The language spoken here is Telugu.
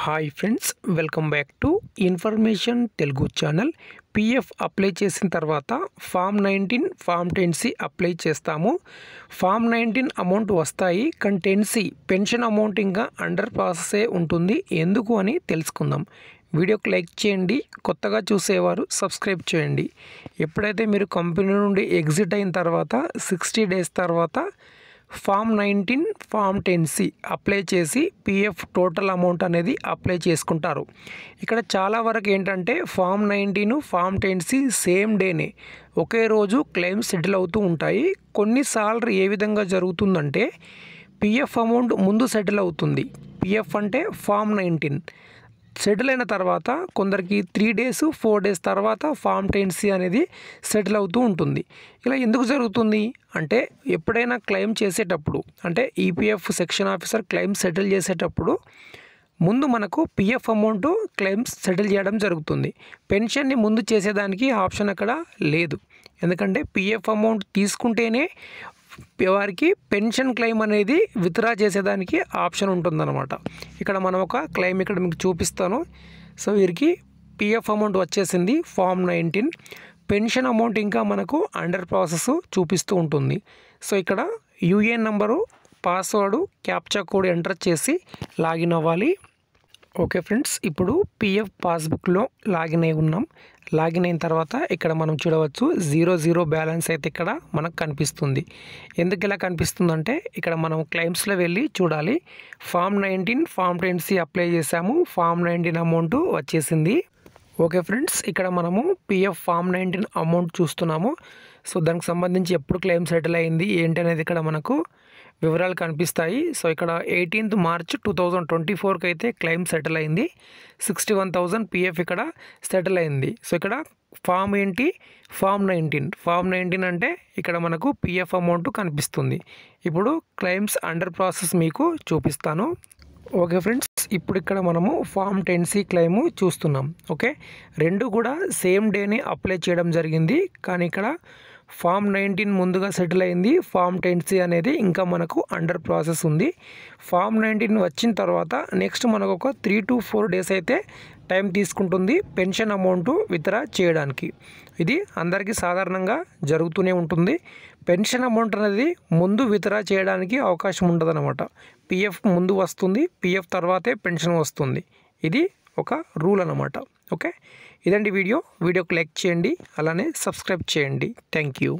Hi friends, welcome back to information Telugu channel. PF apply చేసిన తర్వాత ఫామ్ 19 ఫామ్ 10C అప్లై చేస్తాము. ఫామ్ 19 అమౌంట్ వస్తాయి, కానీ 10C పెన్షన్ అమౌంట్ ఇంకా అండర్ ప్రాసెసే ఉంటుంది. ఎందుకు అని తెలుసుకుందాం. వీడియోకి లైక్ చేయండి, కొత్తగా చూసేవారు సబ్స్క్రైబ్ చేయండి. ఎప్పుడైతే మీరు కంపెనీ నుండి ఎగ్జిట్ అయిన తర్వాత 60 డేస్ తర్వాత ఫామ్ 19 ఫామ్ 10C అప్లై చేసి పిఎఫ్ టోటల్ అమౌంట్ అనేది అప్లై చేసుకుంటారు. ఇక్కడ చాలా వరకు ఏంటంటే ఫామ్ 19 ఫామ్ 10C సేమ్ డేనే ఒకే రోజు క్లెయిమ్ సెటిల్ అవుతూ ఉంటాయి. కొన్నిసార్లు ఏ విధంగా జరుగుతుందంటే పిఎఫ్ అమౌంట్ ముందు సెటిల్ అవుతుంది. పిఎఫ్ అంటే ఫామ్ 19 సెటిల్ అయిన తర్వాత కొందరికి 3 డేస్ 4 డేస్ తర్వాత ఫామ్ 10C అనేది సెటిల్ అవుతూ ఉంటుంది. ఇలా ఎందుకు జరుగుతుంది అంటే ఎప్పుడైనా క్లెయిమ్ చేసేటప్పుడు అంటే EPF section officer claim settle చేసేటప్పుడు ముందు మనకు పిఎఫ్ అమౌంట్ క్లెయిమ్ సెటిల్ చేయడం జరుగుతుంది. పెన్షన్ని ముందు చేసేదానికి ఆప్షన్ అక్కడ లేదు. ఎందుకంటే పిఎఫ్ అమౌంట్ తీసుకుంటేనే వారికి పెన్షన్ క్లెయిమ్ అనేది విత్డ్రా చేసేదానికి ఆప్షన్ ఉంటుందన్నమాట. ఇక్కడ మనం ఒక క్లెయిమ్ ఇక్కడ మీకు చూపిస్తాను. సో వీరికి పిఎఫ్ అమౌంట్ వచ్చేసింది ఫామ్ 19. పెన్షన్ అమౌంట్ ఇంకా మనకు అండర్ ప్రాసెస్ చూపిస్తూ ఉంటుంది. సో ఇక్కడ UAN number, password, captcha code enter చేసి లాగిన్ అవ్వాలి. ఓకే ఫ్రెండ్స్, ఇప్పుడు పిఎఫ్ పాస్బుక్లో లాగిన్ అయి ఉన్నాం. లాగిన్ అయిన తర్వాత ఇక్కడ మనం చూడవచ్చు 0 బ్యాలెన్స్ అయితే ఇక్కడ మనకు కనిపిస్తుంది. ఎందుకు ఇలా కనిపిస్తుందంటే ఇక్కడ మనం క్లెయిమ్స్లో వెళ్ళి చూడాలి. ఫామ్ 19 ఫామ్ 10C అప్లై చేసాము, ఫామ్ 19 అమౌంట్ వచ్చేసింది. ఓకే ఫ్రెండ్స్, ఇక్కడ మనము పిఎఫ్ ఫామ్ 19 అమౌంట్ చూస్తున్నాము. సో దానికి సంబంధించి ఎప్పుడు క్లెయిమ్ సెటిల్ అయింది ఏంటి అనేది ఇక్కడ మనకు వివరాలు కనిపిస్తాయి. సో ఇక్కడ 18th March 2024కి అయితే క్లెయిమ్ సెటిల్ అయింది. 61,000 పిఎఫ్ ఇక్కడ సెటిల్ అయింది. సో ఇక్కడ ఫామ్ ఏంటి, ఫామ్ 19. ఫామ్ 19 అంటే ఇక్కడ మనకు పిఎఫ్ అమౌంట్ కనిపిస్తుంది. ఇప్పుడు క్లెయిమ్స్ అండర్ ప్రాసెస్ మీకు చూపిస్తాను. ఓకే ఫ్రెండ్స్, ఇప్పుడు ఇక్కడ మనము ఫామ్ 10C క్లెయిమ్ చూస్తున్నాం. ఓకే, రెండు కూడా సేమ్ డేనే అప్లై చేయడం జరిగింది. కానీ ఇక్కడ ఫామ్ 19 ముందుగా సెటిల్ అయింది, ఫామ్ 10C అనేది ఇంకా మనకు అండర్ ప్రాసెస్ ఉంది. ఫామ్ 19 వచ్చిన తర్వాత నెక్స్ట్ మనకు ఒక 3 to 4 డేస్ అయితే టైం తీసుకుంటుంది పెన్షన్ అమౌంట్ విత్డ్రా చేయడానికి. ఇది అందరికీ సాధారణంగా జరుగుతూనే ఉంటుంది. పెన్షన్ అమౌంట్ అనేది ముందు విత్డ్రా చేయడానికి అవకాశం ఉండదు అనమాట. పిఎఫ్ ముందు వస్తుంది, పిఎఫ్ తర్వాతే పెన్షన్ వస్తుంది. ఇది ఒక రూల్ అనమాట. ఓకే, ఇదండి వీడియోకి లైక్ చేయండి, అలానే సబ్స్క్రైబ్ చేయండి. Thank you.